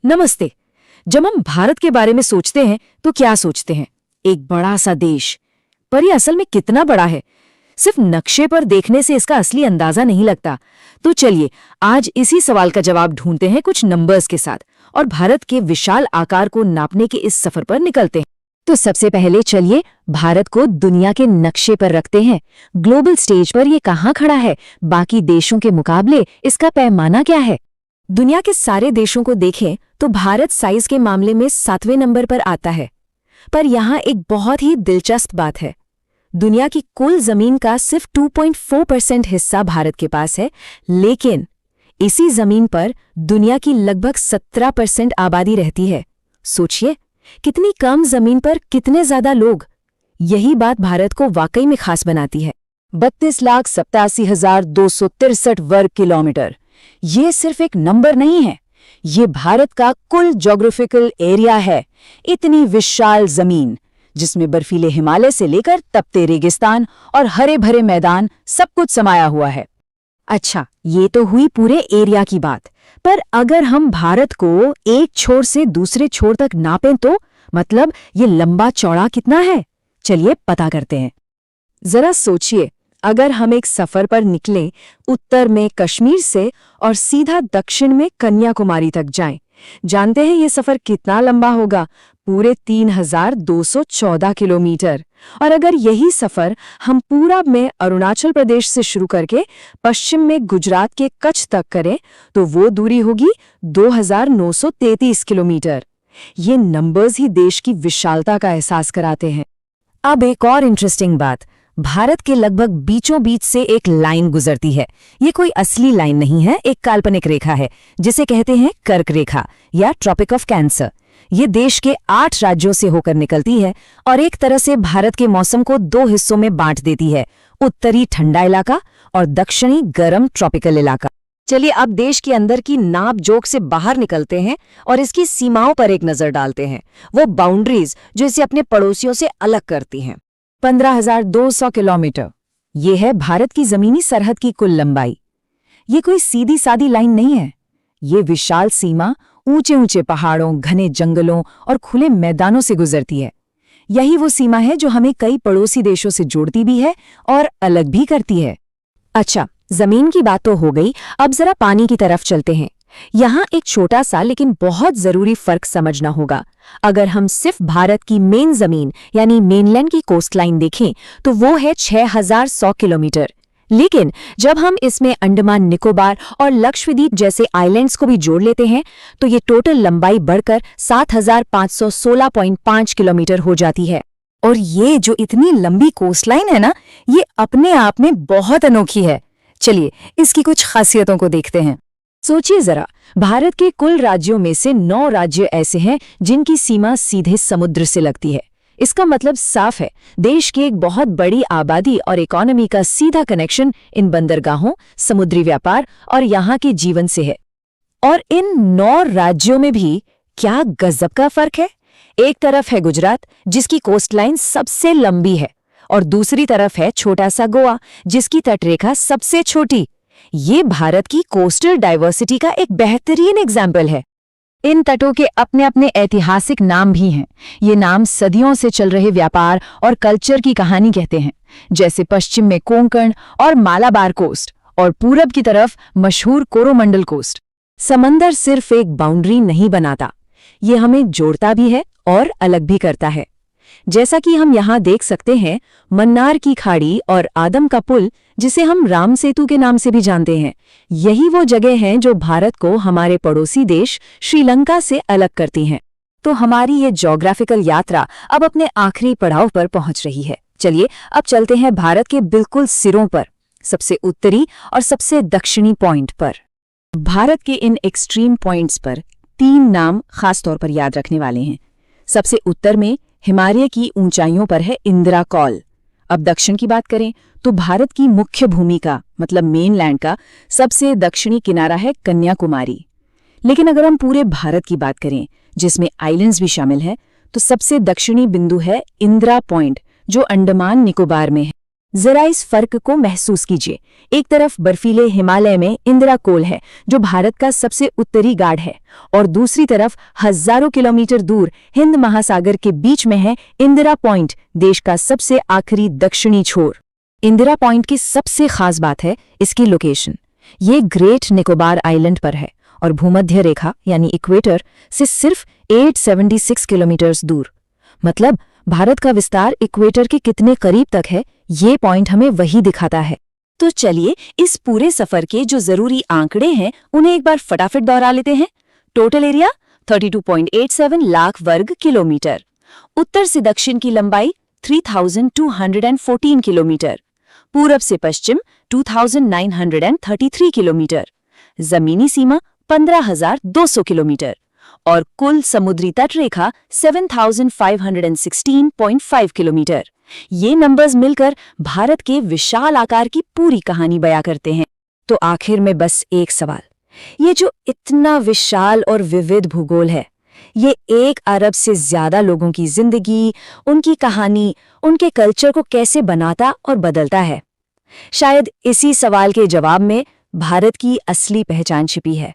नमस्ते। जब हम भारत के बारे में सोचते हैं तो क्या सोचते हैं? एक बड़ा सा देश। पर ये असल में कितना बड़ा है? सिर्फ नक्शे पर देखने से इसका असली अंदाजा नहीं लगता। तो चलिए आज इसी सवाल का जवाब ढूंढते हैं कुछ नंबर्स के साथ और भारत के विशाल आकार को नापने के इस सफर पर निकलते हैं। तो सबसे पहले चलिए भारत को दुनिया के नक्शे पर रखते हैं। ग्लोबल स्टेज पर ये कहाँ खड़ा है? बाकी देशों के मुकाबले इसका पैमाना क्या है? दुनिया के सारे देशों को देखें तो भारत साइज के मामले में 7वें नंबर पर आता है। पर यहाँ एक बहुत ही दिलचस्प बात है। दुनिया की कुल जमीन का सिर्फ 2.4% हिस्सा भारत के पास है, लेकिन इसी जमीन पर दुनिया की लगभग 17% आबादी रहती है। सोचिए, कितनी कम जमीन पर कितने ज्यादा लोग। यही बात भारत को वाकई में खास बनाती है। 32,87,263 वर्ग किलोमीटर। ये सिर्फ एक नंबर नहीं है, ये भारत का कुल ज्योग्राफिकल एरिया है। इतनी विशाल जमीन जिसमें बर्फीले हिमालय से लेकर तपते रेगिस्तान और हरे भरे मैदान सब कुछ समाया हुआ है। अच्छा, ये तो हुई पूरे एरिया की बात, पर अगर हम भारत को एक छोर से दूसरे छोर तक नापें तो मतलब ये लंबा चौड़ा कितना है? चलिए पता करते हैं। जरा सोचिए, अगर हम एक सफर पर निकलें, उत्तर में कश्मीर से और सीधा दक्षिण में कन्याकुमारी तक जाएं, जानते हैं ये सफर कितना लंबा होगा? पूरे 3,214 किलोमीटर। और अगर यही सफर हम पूरब में अरुणाचल प्रदेश से शुरू करके पश्चिम में गुजरात के कच्छ तक करें तो वो दूरी होगी 2,933 किलोमीटर। ये नंबर्स ही देश की विशालता का एहसास कराते हैं। अब एक और इंटरेस्टिंग बात, भारत के लगभग बीचों बीच से एक लाइन गुजरती है। ये कोई असली लाइन नहीं है, एक काल्पनिक रेखा है जिसे कहते हैं कर्क रेखा या ट्रॉपिक ऑफ कैंसर। ये देश के 8 राज्यों से होकर निकलती है और एक तरह से भारत के मौसम को 2 हिस्सों में बांट देती है, उत्तरी ठंडा इलाका और दक्षिणी गर्म ट्रॉपिकल इलाका। चलिए अब देश के अंदर की नाप जोक से बाहर निकलते हैं और इसकी सीमाओं पर एक नजर डालते हैं, वो बाउंड्रीज जो इसे अपने पड़ोसियों से अलग करती हैं। 15,200 किलोमीटर, ये है भारत की जमीनी सरहद की कुल लंबाई। ये कोई सीधी सादी लाइन नहीं है, ये विशाल सीमा ऊंचे ऊंचे पहाड़ों, घने जंगलों और खुले मैदानों से गुजरती है। यही वो सीमा है जो हमें कई पड़ोसी देशों से जोड़ती भी है और अलग भी करती है। अच्छा, जमीन की बात तो हो गई, अब जरा पानी की तरफ चलते हैं। यहाँ एक छोटा सा लेकिन बहुत जरूरी फर्क समझना होगा। अगर हम सिर्फ भारत की मेन जमीन यानी मेनलैंड की कोस्टलाइन देखें तो वो है 6,100 किलोमीटर, लेकिन जब हम इसमें अंडमान निकोबार और लक्षद्वीप जैसे आइलैंड्स को भी जोड़ लेते हैं तो ये टोटल लंबाई बढ़कर 7,516.5 किलोमीटर हो जाती है। और ये जो इतनी लंबी कोस्टलाइन है ना, ये अपने आप में बहुत अनोखी है। चलिए इसकी कुछ खासियतों को देखते हैं। सोचिए जरा, भारत के कुल राज्यों में से 9 राज्य ऐसे हैं जिनकी सीमा सीधे समुद्र से लगती है। इसका मतलब साफ है, देश की एक बहुत बड़ी आबादी और इकोनॉमी का सीधा कनेक्शन इन बंदरगाहों, समुद्री व्यापार और यहाँ के जीवन से है। और इन 9 राज्यों में भी क्या गजब का फर्क है। एक तरफ है गुजरात जिसकी कोस्टलाइन सबसे लंबी है और दूसरी तरफ है छोटा सा गोवा जिसकी तटरेखा सबसे छोटी। ये भारत की कोस्टल डाइवर्सिटी का एक बेहतरीन एग्जाम्पल है। इन तटों के अपने अपने ऐतिहासिक नाम भी हैं। ये नाम सदियों से चल रहे व्यापार और कल्चर की कहानी कहते हैं, जैसे पश्चिम में कोंकण और मालाबार कोस्ट और पूरब की तरफ मशहूर कोरोमंडल कोस्ट। समंदर सिर्फ एक बाउंड्री नहीं बनाता, ये हमें जोड़ता भी है और अलग भी करता है। जैसा कि हम यहाँ देख सकते हैं, मन्नार की खाड़ी और आदम का पुल, जिसे हम राम सेतु के नाम से भी जानते हैं, यही वो जगह हैं जो भारत को हमारे पड़ोसी देश श्रीलंका से अलग करती हैं। तो हमारी ये ज्योग्राफिकल यात्रा अब अपने आखिरी पड़ाव पर पहुंच रही है। चलिए अब चलते हैं भारत के बिल्कुल सिरों पर, सबसे उत्तरी और सबसे दक्षिणी पॉइंट पर। भारत के इन एक्सट्रीम पॉइंट्स पर 3 नाम खास तौर पर याद रखने वाले हैं। सबसे उत्तर में हिमालय की ऊंचाइयों पर है इंदिरा कॉल। अब दक्षिण की बात करें तो भारत की मुख्य भूमि का मतलब मेनलैंड का सबसे दक्षिणी किनारा है कन्याकुमारी। लेकिन अगर हम पूरे भारत की बात करें जिसमें आइलैंड्स भी शामिल हैं, तो सबसे दक्षिणी बिंदु है इंदिरा पॉइंट जो अंडमान निकोबार में है। जरा इस फर्क को महसूस कीजिए। एक तरफ बर्फीले हिमालय में इंदिरा कोल है, जो भारत का सबसे उत्तरी गाढ़ है, और दूसरी तरफ हजारों किलोमीटर दूर हिंद महासागर के बीच में है इंदिरा पॉइंट, देश का सबसे आखिरी दक्षिणी छोर। इंदिरा पॉइंट की सबसे खास बात है इसकी लोकेशन। ये ग्रेट निकोबार आइलैंड पर है और भूमध्य रेखा यानी इक्वेटर से सिर्फ 876 किलोमीटर्स दूर। मतलब भारत का विस्तार इक्वेटर के कितने करीब तक है, ये पॉइंट हमें वही दिखाता है। तो चलिए इस पूरे सफर के जो जरूरी आंकड़े हैं उन्हें एक बार फटाफट दोहरा लेते हैं। टोटल एरिया 32.87 लाख वर्ग किलोमीटर। उत्तर से दक्षिण की लंबाई 3214 किलोमीटर। पूरब से पश्चिम 2933 किलोमीटर। जमीनी सीमा 15,200 किलोमीटर और कुल समुद्री तट रेखा 7,516.5 किलोमीटर। ये नंबर्स मिलकर भारत के विशाल आकार की पूरी कहानी बयां करते हैं। तो आखिर में बस एक सवाल, ये जो इतना विशाल और विविध भूगोल है, ये 1 अरब से ज्यादा लोगों की जिंदगी, उनकी कहानी, उनके कल्चर को कैसे बनाता और बदलता है? शायद इसी सवाल के जवाब में भारत की असली पहचान छिपी है।